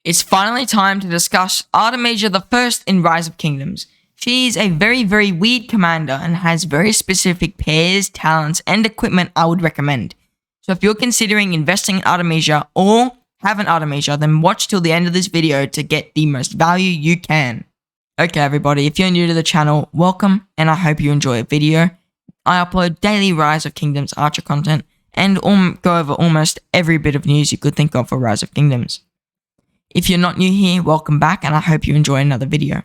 It's finally time to discuss Artemisia the First in Rise of Kingdoms. She is a very, very weird commander and has very specific pairs, talents, and equipment I would recommend. So if you're considering investing in Artemisia or have an Artemisia, then watch till the end of this video to get the most value you can. Okay everybody, if you're new to the channel, welcome, and I hope you enjoy a video. I upload daily Rise of Kingdoms Archer content and go over almost every bit of news you could think of for Rise of Kingdoms. If you're not new here, welcome back, and I hope you enjoy another video.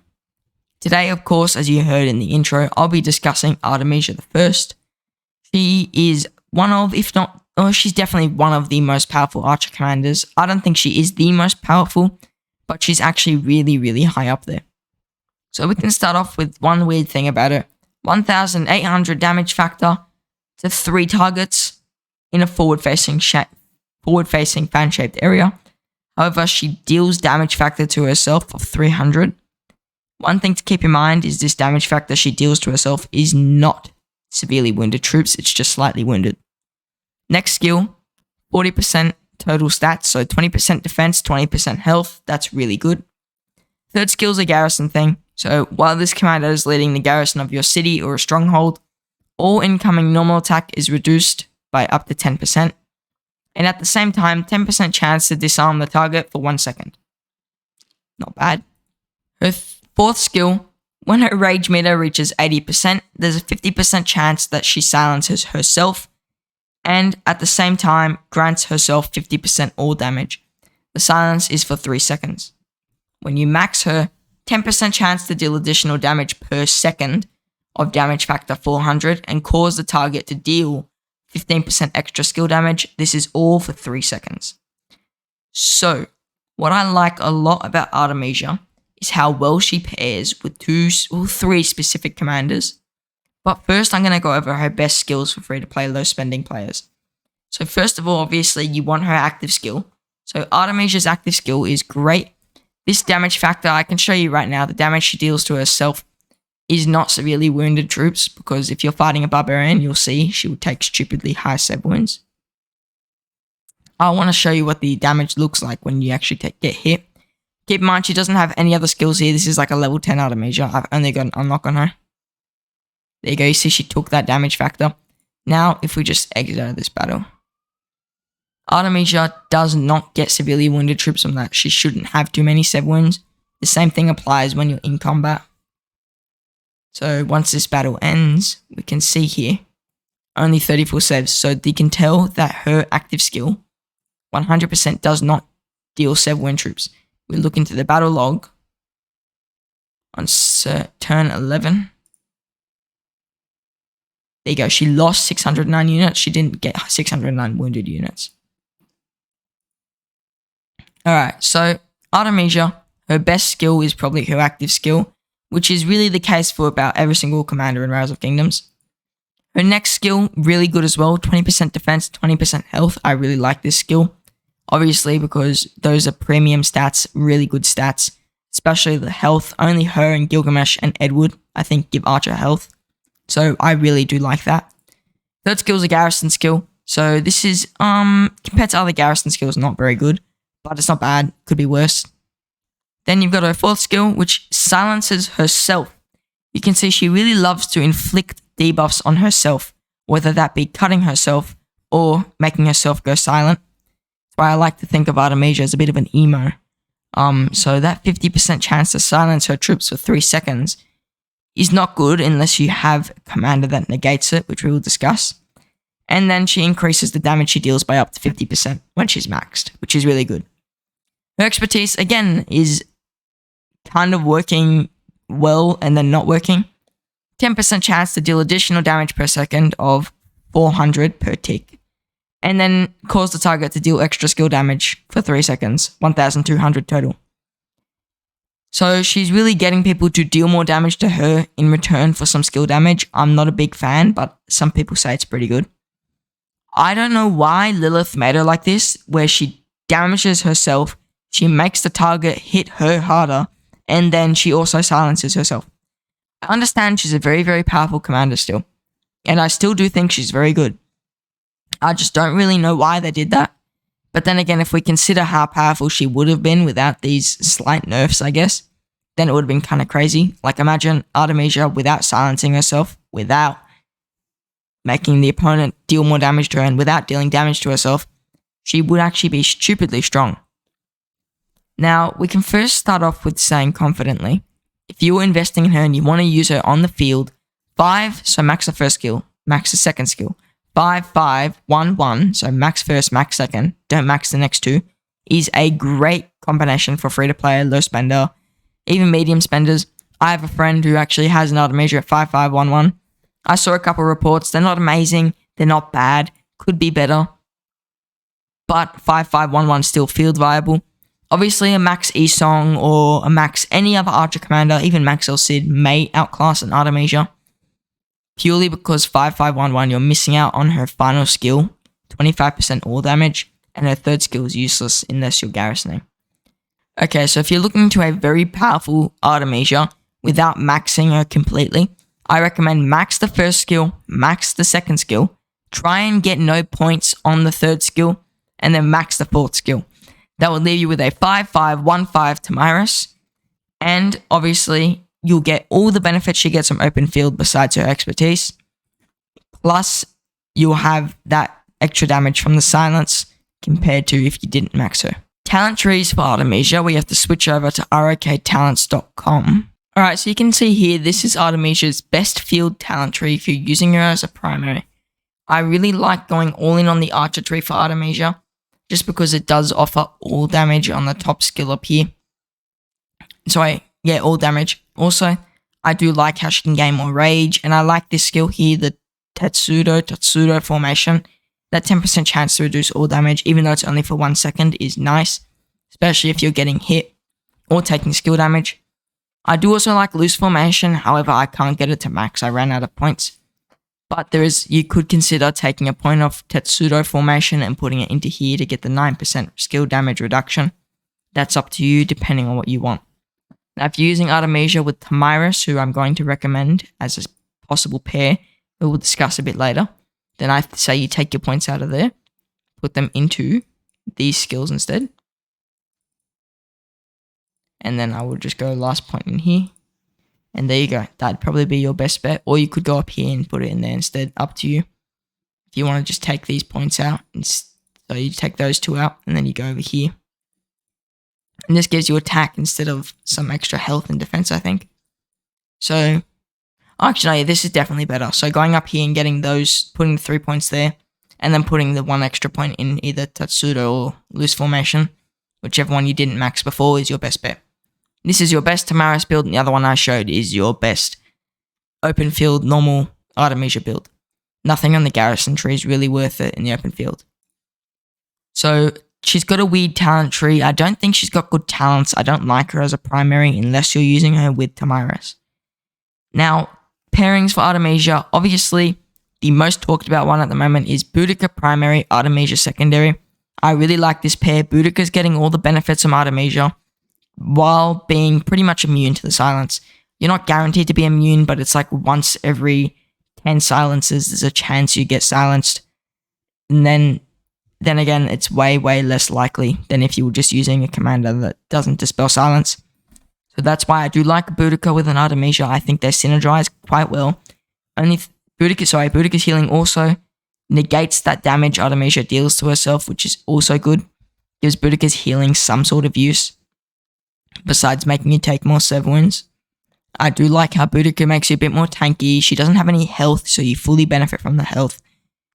Today, of course, as you heard in the intro, I'll be discussing Artemisia the First. She is one of, if not, or she's definitely one of the most powerful archer commanders. I don't think she is the most powerful, but she's actually really, really high up there. So we can start off with one weird thing about her. 1,800 damage factor to 3 targets in a forward-facing fan-shaped area. However, she deals damage factor to herself of 300. One thing to keep in mind is this damage factor she deals to herself is not severely wounded troops, it's just slightly wounded. Next skill, 40% total stats, so 20% defense, 20% health, that's really good. Third skill is a garrison thing, so while this commander is leading the garrison of your city or a stronghold, all incoming normal attack is reduced by up to 10%, and at the same time, 10% chance to disarm the target for 1 second. Not bad. Her fourth skill, when her rage meter reaches 80%, there's a 50% chance that she silences herself, and at the same time, grants herself 50% all damage. The silence is for 3 seconds. When you max her, 10% chance to deal additional damage per second of damage factor 400 and cause the target to deal 15% extra skill damage. This is all for 3 seconds. So, what I like a lot about Artemisia is how well she pairs with 3 specific commanders. But first, I'm going to go over her best skills for free-to-play, low-spending players. So first of all, obviously, you want her active skill. So Artemisia's active skill is great. This damage factor, I can show you right now, the damage she deals to herself is not severely wounded troops, because if you're fighting a barbarian, you'll see she will take stupidly high save wounds. I want to show you what the damage looks like when you actually get hit. Keep in mind, she doesn't have any other skills here. This is like a level 10 Artemisia. I've only got an unlock on her. There you go, you see she took that damage factor. Now, if we just exit out of this battle. Artemisia does not get severely wounded troops from that. She shouldn't have too many save wounds. The same thing applies when you're in combat. So once this battle ends, we can see here, only 34 saves. So you can tell that her active skill 100% does not deal save wound troops. We look into the battle log on turn 11. There you go, she lost 609 units. She didn't get 609 wounded units. Alright, so Artemisia, her best skill is probably her active skill, which is really the case for about every single commander in Rise of Kingdoms. Her next skill, really good as well, 20% defense, 20% health. I really like this skill, obviously, because those are premium stats, really good stats, especially the health. Only her and Gilgamesh and Edward, I think, give Archer health. So I really do like that. Third skill is a garrison skill. So this is, compared to other garrison skills, not very good, but it's not bad. Could be worse. Then you've got her fourth skill, which silences herself. You can see she really loves to inflict debuffs on herself, whether that be cutting herself or making herself go silent. That's why I like to think of Artemisia as a bit of an emo. So that 50% chance to silence her troops for 3 seconds is not good unless you have a commander that negates it, which we will discuss. And then she increases the damage she deals by up to 50% when she's maxed, which is really good. Her expertise, again, is kind of working well and then not working. 10% chance to deal additional damage per second of 400 per tick. And then cause the target to deal extra skill damage for 3 seconds, 1,200 total. So she's really getting people to deal more damage to her in return for some skill damage. I'm not a big fan, but some people say it's pretty good. I don't know why Lilith made her like this, where she damages herself, she makes the target hit her harder, and then she also silences herself. I understand she's a very, very powerful commander still, and I still do think she's very good. I just don't really know why they did that, But then again, if we consider how powerful she would have been without these slight nerfs, I guess, then it would have been kind of crazy. Like imagine Artemisia without silencing herself, without making the opponent deal more damage to her, and without dealing damage to herself, she would actually be stupidly strong. Now, we can first start off with saying confidently, if you're investing in her and you want to use her on the field, 5, so max the first skill, max the second skill, 5, 5, 1, 1, so max first, max second, don't max the next two, is a great combination for free-to-play, low spender, even medium spenders. I have a friend who actually has an Artemisia at 5, 5, 1, 1. I saw a couple reports. They're not amazing. They're not bad. Could be better. But 5, 5, 1, 1 still field viable. Obviously, a max ESONG or a max any other Archer Commander, even max LCID, may outclass an Artemisia. Purely because 5, 5, 1, 1, you're missing out on her final skill, 25% all damage, and her third skill is useless unless you're garrisoning. Okay, so if you're looking to a very powerful Artemisia without maxing her completely, I recommend max the first skill, max the second skill, try and get no points on the third skill, and then max the fourth skill. That will leave you with a 5, 5, 1, 5 Tamaris, and obviously you'll get all the benefits she gets from open field besides her expertise, plus you'll have that extra damage from the silence compared to if you didn't max her. Talent trees for Artemisia, we have to switch over to roktalents.com. Alright, so you can see here, this is Artemisia's best field talent tree if you're using her as a primary. I really like going all in on the archer tree for Artemisia, just because it does offer all damage on the top skill up here. All damage. Also, I do like how she can gain more rage, and I like this skill here, the Tetsudo formation. That 10% chance to reduce all damage, even though it's only for 1 second, is nice, especially if you're getting hit or taking skill damage. I do also like loose formation, however I can't get it to max, I ran out of points. But you could consider taking a point off Tetsudo formation and putting it into here to get the 9% skill damage reduction. That's up to you depending on what you want. Now if you're using Artemisia with Tamaris, who I'm going to recommend as a possible pair, we will discuss a bit later, then I say you take your points out of there, put them into these skills instead. And then I will just go last point in here. And there you go. That'd probably be your best bet. Or you could go up here and put it in there instead. Up to you. If you want to just take these points out. So you take those two out. And then you go over here. And this gives you attack instead of some extra health and defense, I think. So, actually, no, yeah, this is definitely better. So going up here and getting those, putting the 3 points there. And then putting the 1 extra point in either Tetsudo or loose formation. Whichever one you didn't max before is your best bet. This is your best Tamaris build, and the other one I showed is your best open field, normal Artemisia build. Nothing on the Garrison tree is really worth it in the open field. So, she's got a weird talent tree. I don't think she's got good talents. I don't like her as a primary unless you're using her with Tamaris. Now, pairings for Artemisia. Obviously, the most talked about one at the moment is Boudica primary, Artemisia secondary. I really like this pair. Boudica's getting all the benefits from Artemisia, while being pretty much immune to the silence. You're not guaranteed to be immune, but it's like once every 10 silences, there's a chance you get silenced. And then again, it's way, way less likely than if you were just using a commander that doesn't dispel silence. So that's why I do like Boudica with an Artemisia. I think they synergize quite well. Boudica's healing also negates that damage Artemisia deals to herself, which is also good. Gives Boudica's healing some sort of use, besides making you take more serve wounds. I do like how Boudica makes you a bit more tanky. She doesn't have any health, so you fully benefit from the health.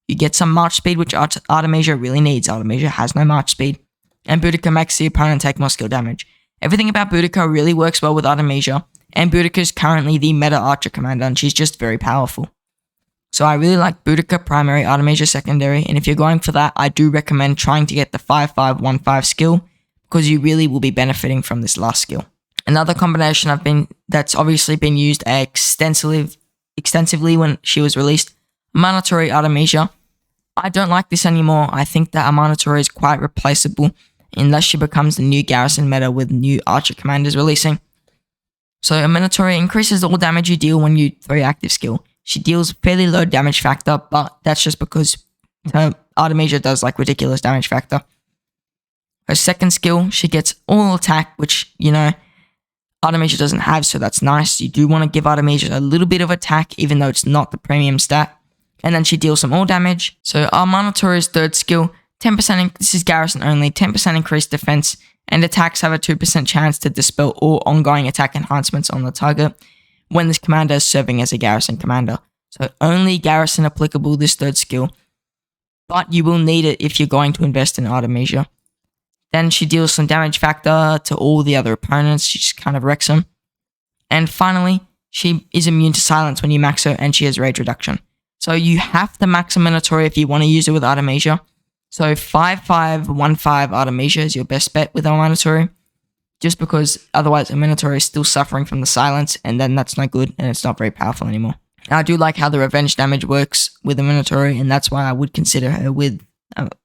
You get some march speed, which Artemisia really needs. Artemisia has no march speed. And Boudica makes the opponent take more skill damage. Everything about Boudica really works well with Artemisia, and Boudica is currently the meta archer commander, and she's just very powerful. So I really like Boudica primary, Artemisia secondary, and if you're going for that, I do recommend trying to get the 5-5-1-5 skill, because you really will be benefiting from this last skill. Another combination that's obviously been used extensively when she was released, Mandatory Artemisia. I don't like this anymore. I think that Mandatory is quite replaceable unless she becomes the new Garrison meta with new Archer commanders releasing. So a Mandatory increases all damage you deal when you 3 active skill. She deals fairly low damage factor, but that's just because Artemisia does like ridiculous damage factor. Her second skill, she gets all attack, which, you know, Artemisia doesn't have, so that's nice. You do want to give Artemisia a little bit of attack, even though it's not the premium stat. And then she deals some all damage. So our Minotaur's third skill, 10%, this is Garrison only, 10% increased defense, and attacks have a 2% chance to dispel all ongoing attack enhancements on the target when this commander is serving as a Garrison commander. So only Garrison applicable, this third skill, but you will need it if you're going to invest in Artemisia. Then she deals some damage factor to all the other opponents. She just kind of wrecks them. And finally, she is immune to silence when you max her, and she has rage reduction. So you have to max a Minotaur if you want to use it with Artemisia. So 5-5-1-5 Artemisia is your best bet with our Minotaur. Just because otherwise a Minotaur is still suffering from the silence, and then that's not good, and it's not very powerful anymore. I do like how the revenge damage works with the Minotaur, and that's why I would consider her with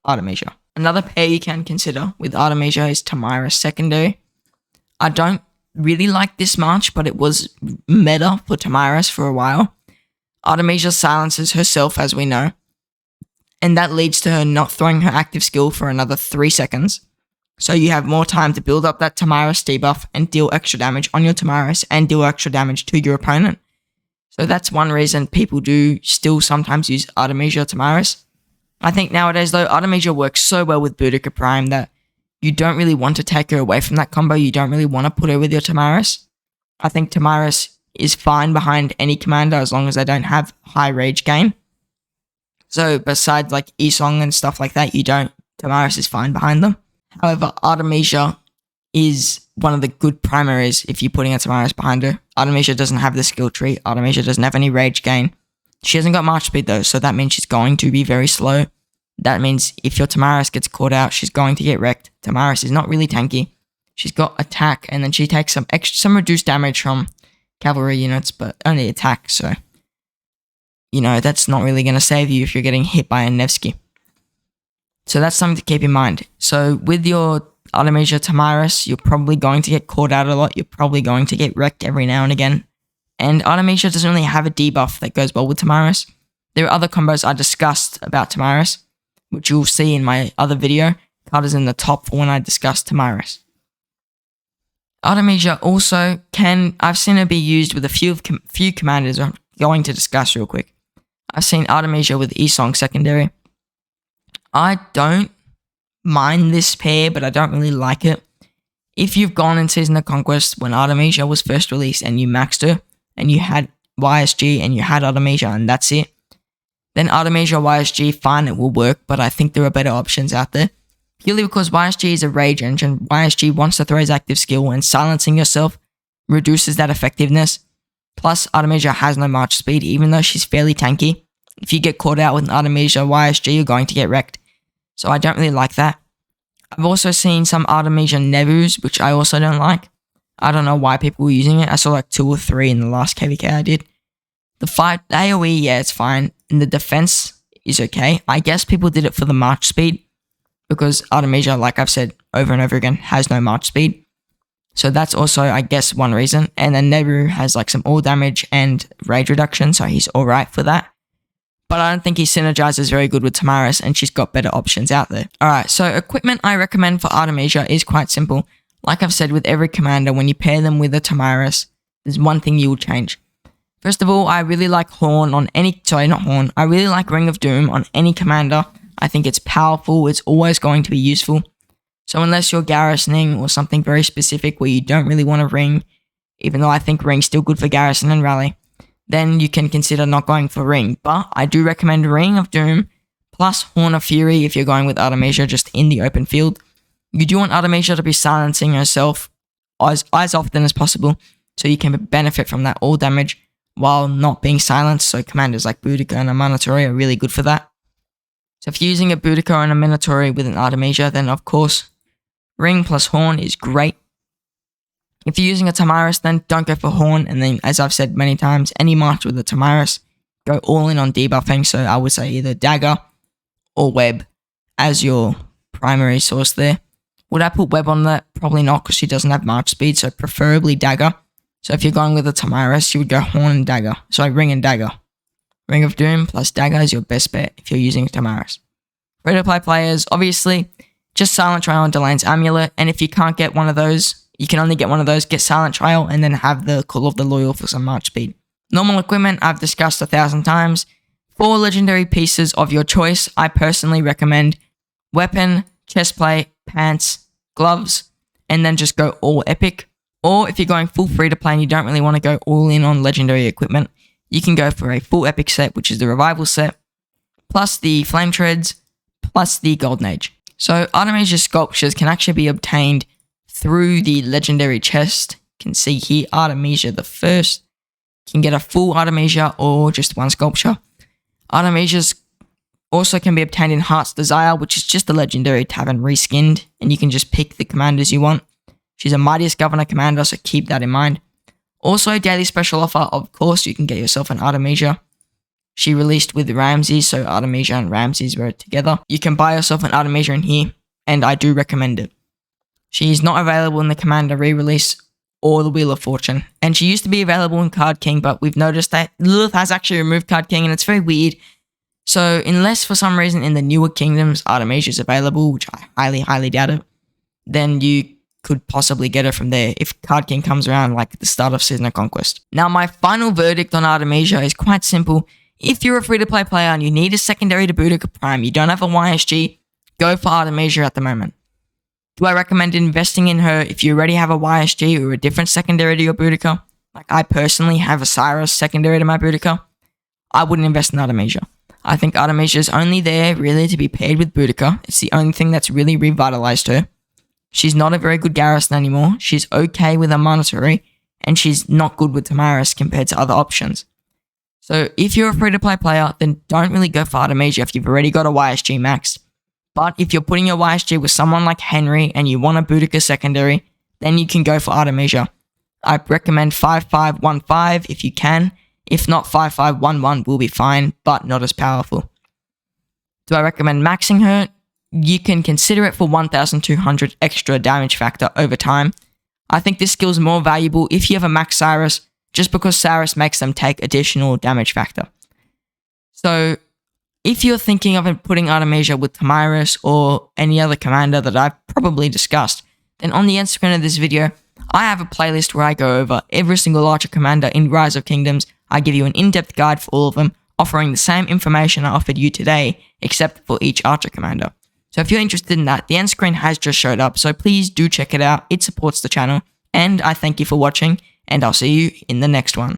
Artemisia. Another pair you can consider with Artemisia is Tamaris secondary. I don't really like this much, but it was meta for Tamaris for a while. Artemisia silences herself, as we know, and that leads to her not throwing her active skill for another 3 seconds. So you have more time to build up that Tamaris debuff and deal extra damage on your Tamaris and deal extra damage to your opponent. So that's one reason people do still sometimes use Artemisia Tamaris. I think nowadays, though, Artemisia works so well with Boudica Prime that you don't really want to take her away from that combo. You don't really want to put her with your Tamaris. I think Tamaris is fine behind any commander as long as they don't have high rage gain. So besides like ESONG and stuff like that, Tamaris is fine behind them. However, Artemisia is one of the good primaries if you're putting a Tamaris behind her. Artemisia doesn't have the skill tree. Artemisia doesn't have any rage gain. She hasn't got March speed though, so that means she's going to be very slow. That means if your Tamaris gets caught out, she's going to get wrecked. Tamaris is not really tanky. She's got attack, and then she takes some reduced damage from cavalry units, but only attack, so you know, that's not really going to save you if you're getting hit by a Nevsky. So that's something to keep in mind. So with your Artemisia Tamaris, you're probably going to get caught out a lot. You're probably going to get wrecked every now and again. And Artemisia doesn't really have a debuff that goes well with Tamaris. There are other combos I discussed about Tamaris, which you'll see in my other video. Card is in the top for when I discuss Tamaris. Artemisia also I've seen her be used with a few commanders I'm going to discuss real quick. I've seen Artemisia with ESONG secondary. I don't mind this pair, but I don't really like it. If you've gone in Season of Conquest when Artemisia was first released and you maxed her, and you had YSG and you had Artemisia and that's it, then Artemisia YSG, fine, it will work, but I think there are better options out there. Purely because YSG is a rage engine, YSG wants to throw his active skill, and silencing yourself reduces that effectiveness. Plus, Artemisia has no march speed, even though she's fairly tanky. If you get caught out with an Artemisia YSG, you're going to get wrecked. So I don't really like that. I've also seen some Artemisia Nebus, which I also don't like. I don't know why people were using it. I saw like 2 or 3 in the last KVK I did. The AoE, yeah, it's fine. And the defense is okay. I guess people did it for the march speed, because Artemisia, like I've said over and over again, has no march speed. So that's also, I guess, one reason. And then Nebu has like some all damage and rage reduction, so he's alright for that. But I don't think he synergizes very good with Tamaris, and she's got better options out there. Alright, so equipment I recommend for Artemisia is quite simple. Like I've said with every commander, when you pair them with a Tamaris, there's one thing you will change. First of all, I really like Horn on any, I really like Ring of Doom on any commander. I think it's powerful, it's always going to be useful. So unless you're garrisoning or something very specific where you don't really want a ring, even though I think ring's still good for garrison and rally, then you can consider not going for ring. But I do recommend Ring of Doom plus Horn of Fury if you're going with Artemisia just in the open field. You do want Artemisia to be silencing herself as often as possible, so you can benefit from that all damage while not being silenced. So commanders like Boudica and a Minotaur are really good for that. So if you're using a Boudica and a Minotaur with an Artemisia, then of course Ring plus Horn is great. If you're using a Tamaris, then don't go for Horn, and then, as I've said many times, any march with a Tamaris, go all in on debuffing. So I would say either Dagger or Web as your primary source there. Would I put Web on that? Probably not, because she doesn't have march speed, so preferably Dagger. So if you're going with a Tamaris, you would go Horn and Dagger. Sorry, Ring and Dagger. Ring of Doom plus Dagger is your best bet if you're using a Tamaris. Free-to-play players, obviously, just Silent Trial and Delane's Amulet, and if you can't get one of those, you can only get one of those, get Silent Trial, and then have the Call of the Loyal for some march speed. Normal equipment, I've discussed 1,000 times. 4 legendary pieces of your choice, I personally recommend weapon, chestplate, pants, gloves, and then just go all epic. Or if you're going full free to play and you don't really want to go all in on legendary equipment, you can go for a full epic set, which is the Revival set, plus the Flame Treads, plus the Golden Age. So Artemisia sculptures can actually be obtained through the legendary chest. You can see here Artemisia the First. You can get a full Artemisia or just one sculpture. Artemisias also can be obtained in Heart's Desire, which is just a legendary tavern reskinned, and you can just pick the commanders you want. She's a Mightiest Governor commander, so keep that in mind. Also, daily special offer, of course, you can get yourself an Artemisia. She released with Ramses, so Artemisia and Ramses were together. You can buy yourself an Artemisia in here, and I do recommend it. She's not available in the Commander re-release or the Wheel of Fortune, and she used to be available in Card King, but we've noticed that Lilith has actually removed Card King, and it's very weird. So unless for some reason in the newer kingdoms Artemisia is available, which I highly doubt it, then you could possibly get her from there if Card King comes around like at the start of Season of Conquest. Now my final verdict on Artemisia is quite simple. If you're a free-to-play player and you need a secondary to Boudica Prime, you don't have a YSG, go for Artemisia at the moment. Do I recommend investing in her if you already have a YSG or a different secondary to your Boudica? Like I personally have a Cyrus secondary to my Boudica. I wouldn't invest in Artemisia. I think Artemisia is only there really to be paired with Boudica. It's the only thing that's really revitalized her. She's not a very good Garrison anymore. She's okay with a Monetary, and she's not good with Tamaris compared to other options. So if you're a free-to-play player, then don't really go for Artemisia if you've already got a YSG max. But if you're putting your YSG with someone like Henry and you want a Boudica secondary, then you can go for Artemisia. I recommend 5515 if you can. If not, 5511 will be fine, but not as powerful. Do I recommend maxing her? You can consider it for 1200 extra damage factor over time. I think this skill is more valuable if you have a max Cyrus, just because Cyrus makes them take additional damage factor. So if you're thinking of putting Artemisia with Tamaris or any other commander that I've probably discussed, then on the end screen of this video, I have a playlist where I go over every single Archer commander in Rise of Kingdoms. I give you an in-depth guide for all of them, offering the same information I offered you today, except for each Archer commander. So if you're interested in that, the end screen has just showed up, so please do check it out. It supports the channel, and I thank you for watching, and I'll see you in the next one.